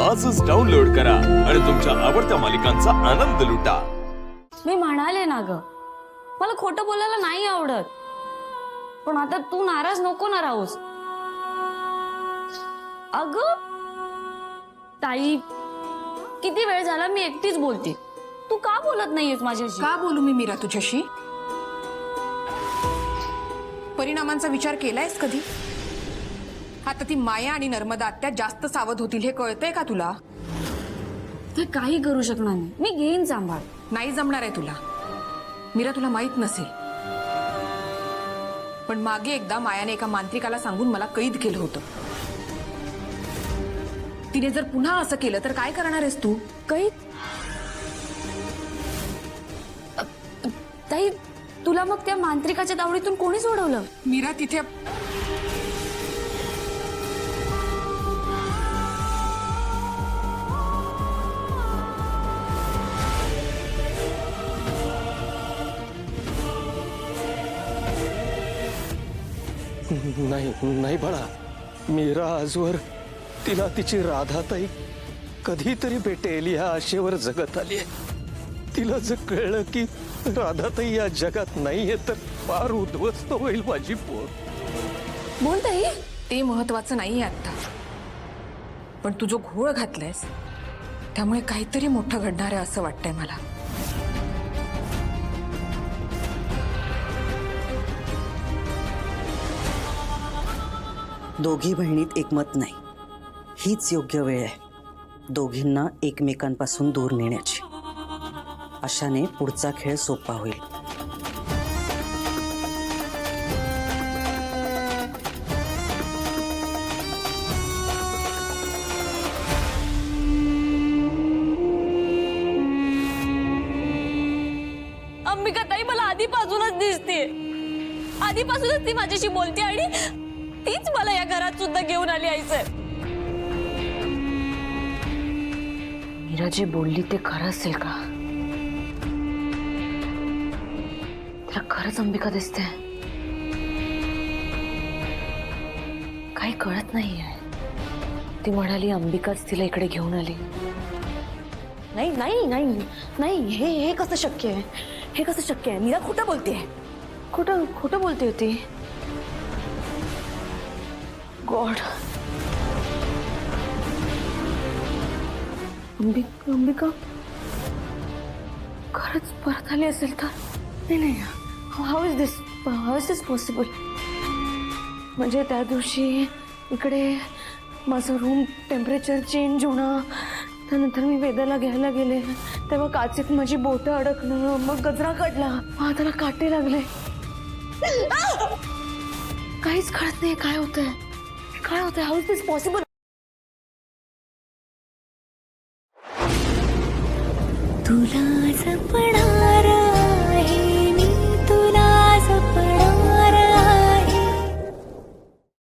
आजच डाउनलोड करा आणि तुमच्या आवडत्या मालिकांचा आनंद लुटा। मी म्हणाले ना ग, मला खोटं बोलायला नाही आवडत, पण आता तू नाराज नको ना राहूस। अगं ताई, किती वेळ झाला मी एकटीच बोलते, तू का बोलत नाहीयेस माझ्याशी? का बोलू मी मीरा तुझ्याशी? परिणामांचा विचार केलायस कधी? आता ती माया आणि नर्मदा आत्या जास्त सावध होतील हे कळतंय का तुला? ते काही करू शकणार नाही, मी घेईन सांभाळ। नाही जमणार आहे तुला मीरा, तुला माहित नसेल पण मागे एकदा मायाने एका मांत्रिकाला सांगून मला कैद केलं होतं। तिने जर पुन्हा असं केलं तर काय करणार आहेस तू? कैद? ताई, तुला मग त्या मांत्रिकाच्या दावडीतून कोणी सोडवलं? मीरा तिथे नाही नाही बाळा, मीरा आजवर तिला तिची राधाताई कधीतरी भेटेल या आशेवर जगत आली आहे। तिला जर कळलं की राधाताई या जगात नाहीये तर फार उद्ध्वस्त होईल माझी पोर। बोल ताई। ते महत्वाचं नाहीये आता, पण तू जो घोळ घातलायस त्यामुळे काहीतरी मोठं घडणार आहे असं वाटतंय मला। दोघी बहिणीत एकमत नाही, हीच योग्य वेळ आहे दोघींना एकमेकांपासून दूर नेण्याची। अशाने पुढचा खेळ सोपा होईल। अंबिका ताई मला आधीपासूनच दिसते, आधीपासूनच ती माझ्याशी बोलते आणि तीच मला या घरात सुद्धा घेऊन आली आईचं। मीरा जे बोलली ते खरं असेल का? तिला खरंच अंबिका दिसते? काही कळत नाहीये। ती म्हणाली अंबिकाच तिला इकडे घेऊन आली। नाही नाही नाही नाही, हे कसं शक्य आहे? हे कसं शक्य आहे? मीरा खोटं बोलते, खोटं बोलते होती। गॉड, अंबिका खरंच परत आली असेल तर? नाही, हाऊ इज दिस पॉसिबल? म्हणजे त्या दिवशी इकडे माझं रूम टेम्परेचर चेंज होणं, त्यानंतर मी वेदाला घ्यायला गेले तेव्हा काचेत माझी बोटं अडकणं, मग गजरा काढला, हाताला काटे लागले। काहीच कळत नाही काय होतंय, काय होतंय? How is this possible? तुला जपणार